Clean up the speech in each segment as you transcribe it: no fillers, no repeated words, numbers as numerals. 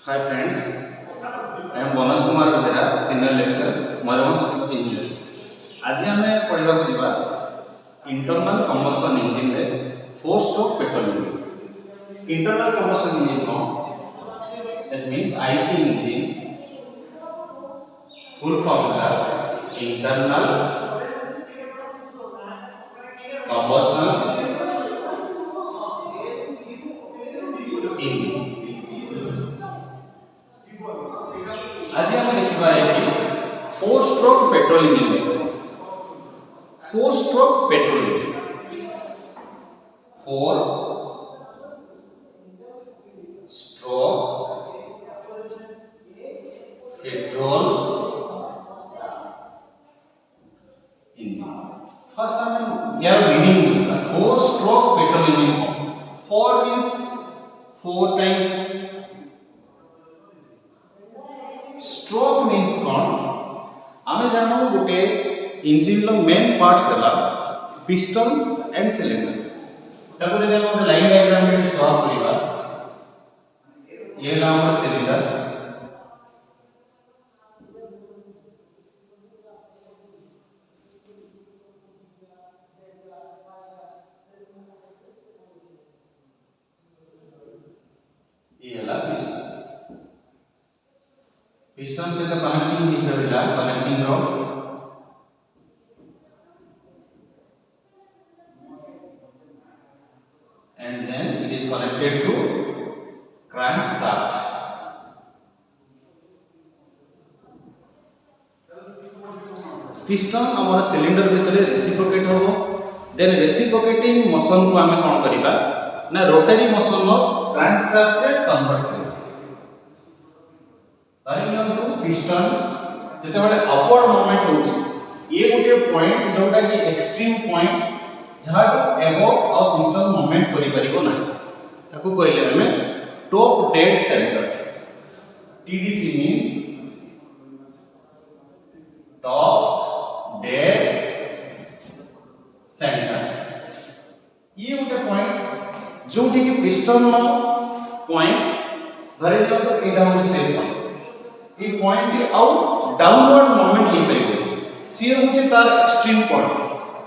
Hi friends, I am Bonaj Kumar Behera, Senior Lecturer, Maravans Engineering. आज आम पढ़ा जा इंटरनल कंबशन इंजिन रे 4 stroke petrol engine. Internal combustion engine कौन? That means IC engine. Full formula internal combustion engine. आज आम देखा है 4 स्ट्रोक पेट्रोल इंजिन विषय. 4 stroke petrol engine. 4 stroke petrol engine. First हमें यार मीनिंग पूछता. 4 stroke petrol engine. 4 means 4 times. Stroke means कौन? आमे जानो गोटे इंजिन लो मेन पार्ट्स हला पिस्टन एंड सिलेंडर. ताको जदि हम लाइन डायग्राम रे सॉल्व करिबा, ये ला हमर सिलेंडर, ये ला पिस्टन. पिस्टन से तो कनेक्टिंग ही रहला, connecting rod. And then it is connected to crankshaft. Piston हमर सिलेंडर भितरे रेसिप्रोकेट हो. देन रेसिप्रोकेटिंग मोशन को आमे कोन करिबा ना रोटरी मोशन ऑफ क्रैंकशाफ्ट रे कन्वर्ट करिबा. तारि नियंतु पिस्टन जते बेले अपवर्ड मूवमेंट होउची, ये गोटे पॉइंट जोटा कि एक्सट्रीम पॉइंट जहा एबो आ पिस्टन मूवमेंट करि परिबो ना, ताको कहले हमें top dead centre. TDC means top dead centre. ये गोटे पॉइंट जोठी कि पिस्टन नो पॉइंट धरि तो एटा हो से पॉइंट. ये पॉइंट के आउ डाउनवर्ड मूवमेंट हे परिबो. सी होचे तार एक्सट्रीम पॉइंट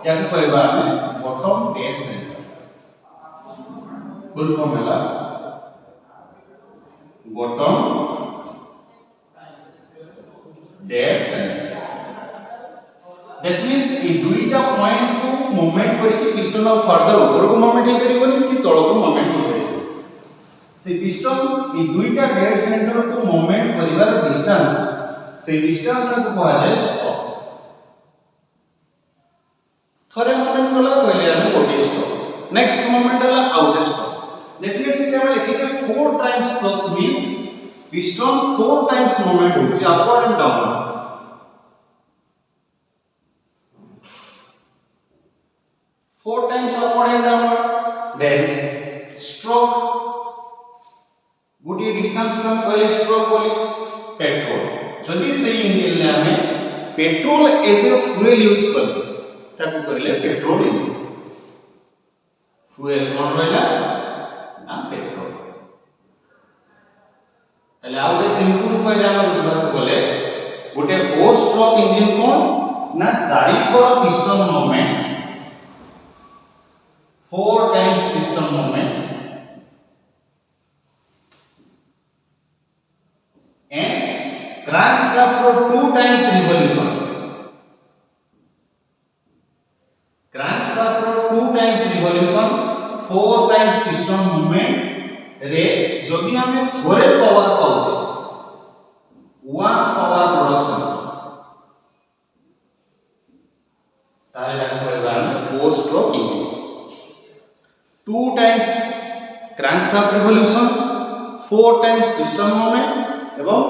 या को कहबा हमें bottom dead centre. Full form हैला bottom dead centre. That means ए दुईटा पॉइंट को मूवमेंट करके पिस्टन और फर्दर ऊपर को मूवमेंट हे परिबोनी कि तळ को मूवमेंट हे परिबो. से पिस्टन ए दुईटा डेड सेंटर को मूवमेंट करिवार डिस्टेंस, से डिस्टेंस को कहा जाय स्ट्रोक. थरे मूवमेंट कला कहले हम गोटे स्ट्रोक. नेक्स्ट मूवमेंट हला आउट स्ट्रोक. दैट मींस कि हम लिखि छै 4 times strokes means piston 4 times movement होछि upward and downward. 4 times upward and downward. Then stroke गोटे डिस्टेंस को हम कहले स्ट्रोक बोली. पेट्रोल जदि से इंजिन ले हमें petrol as a fuel use कर ताको कहले पेट्रोल इंजिन. फ्यूल कोन रहला ना पेट्रोल. तले आ गोटे सिंपल उपाय रे हम बुझबा को बोले गोटे 4 स्ट्रोक इंजिन कोन ना 4 थोर piston movement, 4 times piston movement and crankshaft for 2 times revolution. Crankshaft for 2 times revolution, 4 times piston movement रे जदि हमें थोड़े पावर पाउचे 1 पावर प्रोडक्शन ताले ताको कहबा हम 4 stroke engine. 2 times crankshaft revolution, 4 times piston movement एवं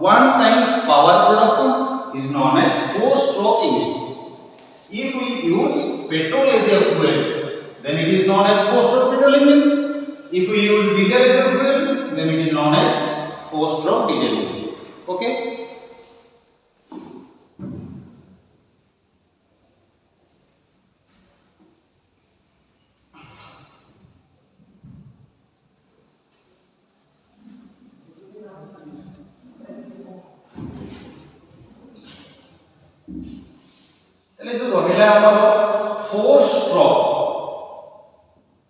1 times power production is known as 4 stroke engine. If we use petrol as a fuel, then it is known as 4 stroke petrol engine. If we use diesel as a fuel, then it is known as 4 stroke diesel engine. Okay. रहिला हमर 4 stroke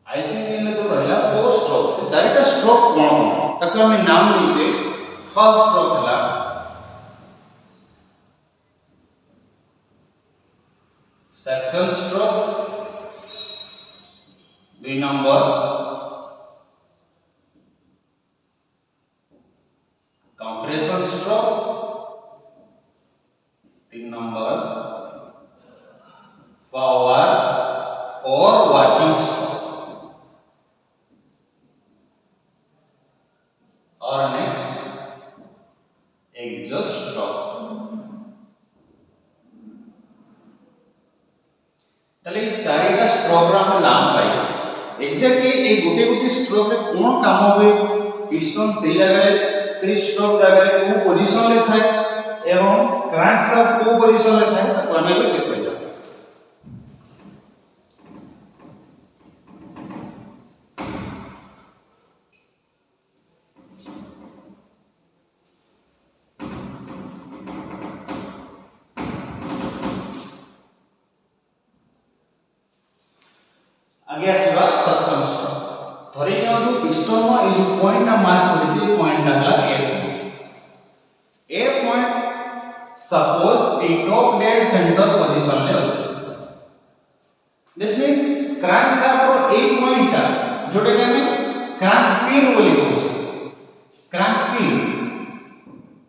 icing engine जो रहिला 4 stroke से चारिटा stroke कोन ताको हम नाम नीचे फर्स्ट स्ट्रोक हला section stroke 2 number compression stroke 3 number power और वर्किंग स्ट्रोक और नेक्स्ट एग्जॉस्ट स्ट्रोक तले चारिटा स्ट्रोक रा हम नाम पाई एग्जैक्टली ए गुटे गुटे स्ट्रोक रे कोन काम होय पिस्टन सेही जगह से स्ट्रोक जगह को पोजीशन ले थाए एवं क्रैंकशाफ्ट को पोजीशन ले थाए ताको हम भी चेक करिया आगे आसीबा सक्शन स्ट्रोक धरि नियंतु पिस्टन नो ए जो पॉइंट ना मार्क करि जे पॉइंट हला ए पॉइंट सपोज ए टॉप डेड सेंटर पोजीशन ले अछि दैट मींस क्रैंकशाफ्ट रो ए पॉइंट ता जोटे के हम क्रैंक पिन बोली कहू छै क्रैंक पिन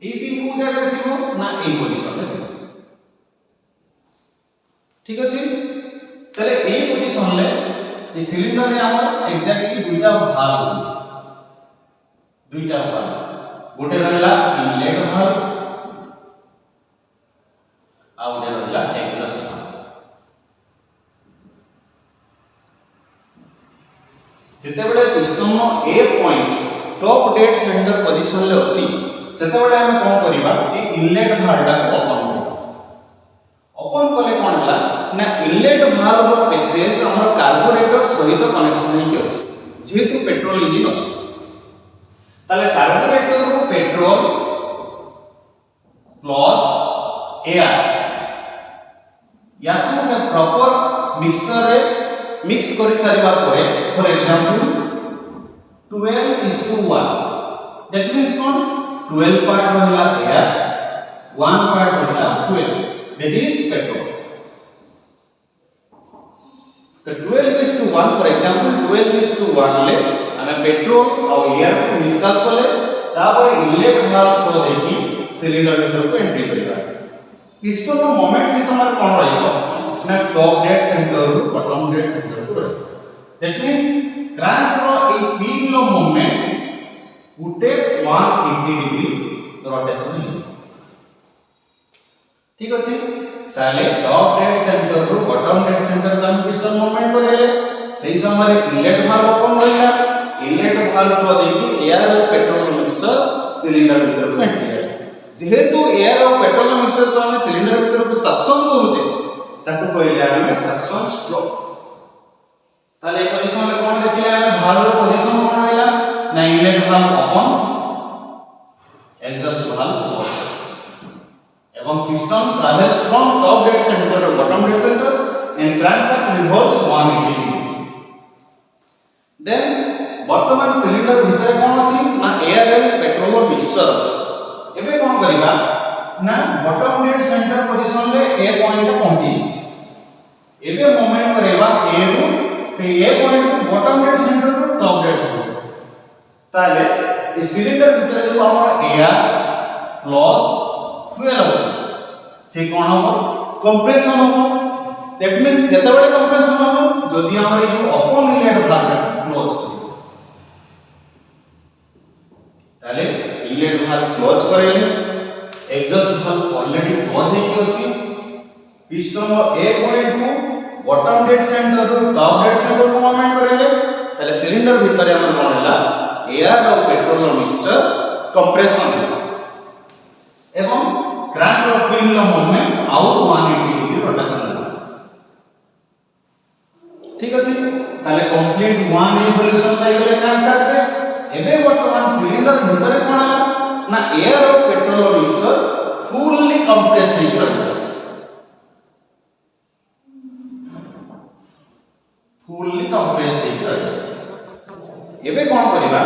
ए पिन को जगह थिबो ना ए पोजीशन ले थिबो ठीक अछि तले ए पोजीशन ले ये सिलिंडर रे हमर एग्जैक्टली दुईटा भाग गोटे रहला इनलेट भाग आ गोटे रहला एग्जॉस्ट भाग जते बेले पिस्टन नो ए point top dead centre position ले अछि सेते बेले हम कोन करिबा ए इनलेट भाग टा ओपन कले कोन हला ना इनलेट भाल्व रो पैसेज हमर कार्बोरेटर सहित कनेक्शन हे कि अछि जेहेतु पेट्रोल इंजन अछि ताले कार्बोरेटर रो पेट्रोल प्लस एयर याकू में प्रॉपर मिक्सर रे मिक्स करि सारिबा परे for example 12:1 that means cone 12 part रहला एयर 1 पार्ट रहला फ्यूल दैट इज पेट्रोल तो 12:1 फॉर एग्जांपल 12:1 ले हमें पेट्रोल और एयर को मिक्स अप करले तापर इनलेट भाल्व थ्रो देकी सिलिंडर भीतर को एंट्री करिबा पिस्टन रो मोमेंट से समय कोन रहइबो ना टॉप डेड सेंटर रु बॉटम डेड सेंटर को रह दैट मींस क्रैंक रो ए पिन लो मोमेंट गुटे 180 डिग्री रोटेशन है ठीक अछि ताले टॉप डेड सेंटर रु बॉटम डेड सेंटर तक पिस्टन मूवमेंट करेले सही समय इनलेट भाल्व ओपन रहला इनलेट भाल्व थ्रो देकी एयर और पेट्रोल मिक्सचर सिलिंडर भीतर को एंट्री करे जेहेतु एयर और पेट्रोल मिक्सचर तो हमें सिलिंडर भीतर को सक्शन करूचे ताको कहले हमें सक्शन स्ट्रोक ताले पोजीशन में कोन देखिले हमें भाल्व रो पोजीशन कोन रहला ना inlet valve open exhaust valve close एवं piston travels from top dead center to bottom dead center and crankshaft revolves 180 degree. Then वर्तमान सिलिंडर भीतर कोन अछि ना एयर एंड पेट्रोल मिक्सचर अछि एबे कोन करिबा ना बॉटम डेड सेंटर पोजीशन ले ए पॉइंट पहुंची अछि एबे मोमेंट करेबा ए रु से ए पॉइंट को bottom dead center to top dead center ताले ए सिलिंडर भीतर जो हमर एयर प्लस फ्यूल अछि से कोन हो कंप्रेशन हो दैट मींस जते बडे कंप्रेशन हो जदी हमर जो ओपन इनलेट भाग क्लोज ताले इनलेट भाग क्लोज करेले एग्जॉस्ट भाग ऑलरेडी क्लोज हे कि अछि पिस्टन ए पॉइंट को bottom dead center to top dead center को मूवमेंट करेले ताले सिलिंडर भीतर हमर बनला एयर और पेट्रोल मिक्सचर कंप्रेशन एवं क्रैंक रो पिन लो मूवमेंट आउट 180 डिग्री रोटेशन ठीक अछि ताले कंप्लीट 1 रिवॉल्यूशन पाई गेले क्रैंकशाफ्ट रे एबे वर्तमान सिलिंडर भीतर कोन हला ना एयर और petrol petrol mixture fully compressed हो रहला। ठीक अछि ताले कंप्लीट 1 रिवॉल्यूशन पाई गेले क्रैंकशाफ्ट रे एबे वर्तमान सिलिंडर भीतर कोन हला ना एयर और पेट्रोल मिक्सचर फुल्ली कंप्रेस्ड हो रहला। 1 रिवॉल्यूशन पाई गेले क्रैंकशाफ्ट रे एबे वर्तमान सिलिंडर भीतर कोन हला ना एयर और पेट्रोल मिक्सचर फुल्ली कंप्रेस्ड हो रहला। फुल्ली कंप्रेस्ड ହେଇକି ରହିବ। ଏବେ କ'ଣ କରିବା,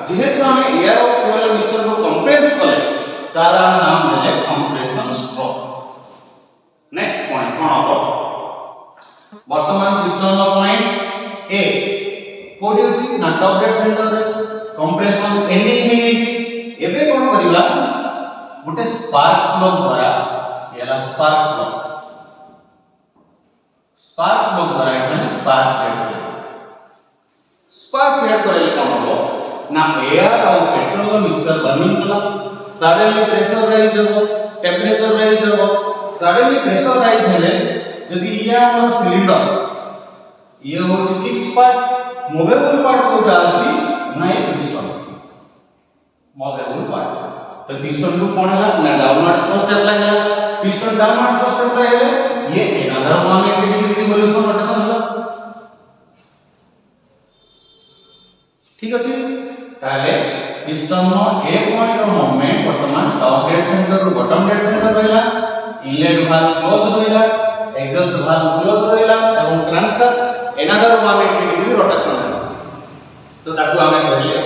ଯେହେତୁ ଆମେ ଏୟାର ଆଉ ଫ୍ୟୁଏଲ ମିଶ୍ରଣକୁ କମ୍ପ୍ରେସ୍ଡ କଲେ ତାର ନାମ ଦେଲେ କମ୍ପ୍ରେସନ ଷ୍ଟ୍ରୋକ। नेक्स्ट पॉइंट कोन हबो, वर्तमान पिस्टन पॉइंट ए कोडी अछि ना टॉप डेड सेंटर रे कंप्रेशन एंडिंग हे छि। एबे कोन करिवा, गोटे स्पार्क प्लग द्वारा याला स्पार्क प्लग द्वारा एठाने स्पार्क क्रिएट करिवा। स्पार्क क्रिएट करले कोन हबो ना एयर और पेट्रोल मिक्सचर बर्निंग कला, सडनली प्रेशर राइज हो, टेंपरेचर राइज हो। सडनली प्रेशर राइज हेले जदि ये हमर सिलिंडर ये होची फिक्स्ड पार्ट, मूवेबल पार्ट कोटा अछि ना ये पिस्टन मूवेबल पार्ट। तो पिस्टन को कोन हला ना डाउनवर्ड थ्रस्ट अप्लाई हला, पिस्टन डाउनवर्ड थ्रस्ट अप्लाई हेले ये अनदर 180 डिग्री रिवॉल्यूशन रोटेशन हला। ठीक अछि, ताले पिस्टन नो ए पॉइंट रो मूवमेंट वर्तमान top dead centre row bottom dead centre रहला, इनलेट वाल्व क्लोज रहला, एग्जॉस्ट वाल्व क्लोज रहला एवं क्रैंकशाफ्ट अनदर 180 डिग्री रोटेशन है। तो ताकू हमें कहले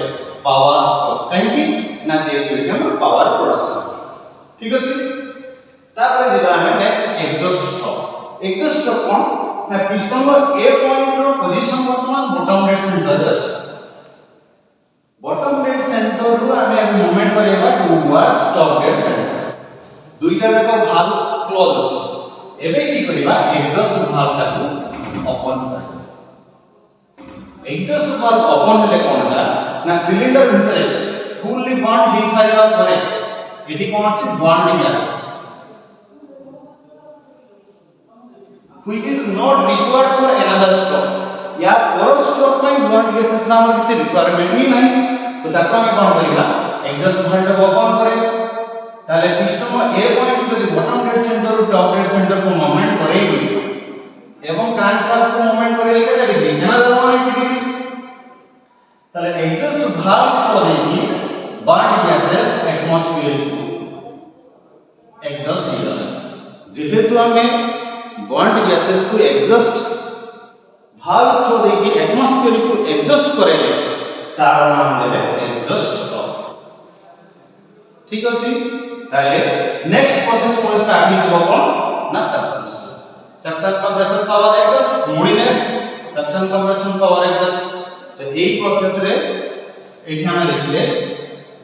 पावर स्ट्रोक, कहीं कि ना जे हम पावर प्रोडक्शन। ठीक अछि, तापर जेबा हमें next exhaust stroke. Exhaust stroke कोन ना पिस्टन रो ए पॉइंट रो पोजीशन वर्तमान बॉटम डेड सेंटर रे अछि। बॉटम डेड सेंटर रो हमें मूवमेंट करेबा टुवर्ड्स टॉप डेड सेंटर। दुईटा जाक भाल्व क्लोज अछि। एबे की करिबा, एग्जॉस्ट भाल्व टाकू ओपन करिबा। एग्जॉस्ट भाल्व ओपन हेले कोन होला ना सिलिंडर भितरे फुल्ली बॉन्ड ही साइडा परे एटी कोन अछि bonding gases which is not required for another stroke. या पर स्ट्रोक में बॉन्ड गैसेस नाम किछि रिक्वायरमेंट ही नहीं। तो ताको हम कोन करिबा, एग्जॉस्ट भाल्व को ओपन करे ताले पिस्टन ए पॉइंट जदि बॉटम डेड सेंटर और टॉप डेड सेंटर को मूवमेंट करेगी एवं क्रैंकशाफ्ट को मूवमेंट करेले के डिग्री अनदर 180 डिग्री। ताले एग्जॉस्ट भाल्व थ्रू देगी बॉन्ड गैसेस एटमॉस्फेयर को एग्जॉस्ट हो जाए। जेहेतु हमें बॉन्ड गैसेस को एग्जॉस्ट भाल्व थ्रू देगी एटमॉस्फेयर को एग्जॉस्ट करेले तार नाम देले एग्जॉस्ट स्ट्रोक। ठीक अछि, ताले नेक्स्ट प्रोसेस कोन स्टार्ट हि जबो कोन ना suction stroke. Suction compression power exhaust मुडी next suction compression power exhaust. तो एई प्रोसेस रे एठी हम देखले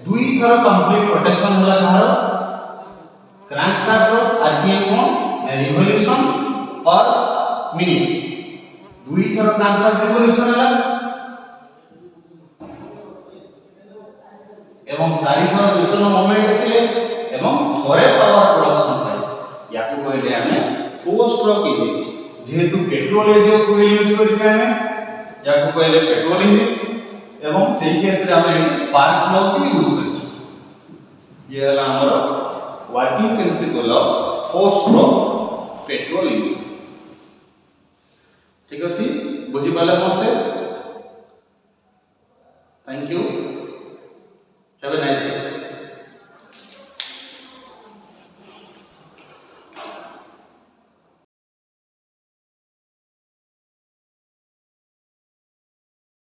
दुई थर कंप्लीट रोटेशन होला धार क्रैंकशाफ्ट रो आरपीएम कोन रिवॉल्यूशन पर मिनिट। दुई थर क्रैंकशाफ्ट रिवॉल्यूशन होला एवं चारि थर पिस्टन मूवमेंट देखिले एवं थोरे पावर प्रोडक्शन थाय। याकू कहले हमें फोर स्ट्रोक इंजिन। जेहेतु पेट्रोल जो फ्यूल यूज करि छै हमें याकू कहले पेट्रोल इंजिन एवं सेही केस रे हमें एटी स्पार्क प्लग भी यूज करि छै। ये हला हमर working principle of four stroke petrol engine. ठीक अछि, बुझि पाले मस्ते। Thank you, have a nice day.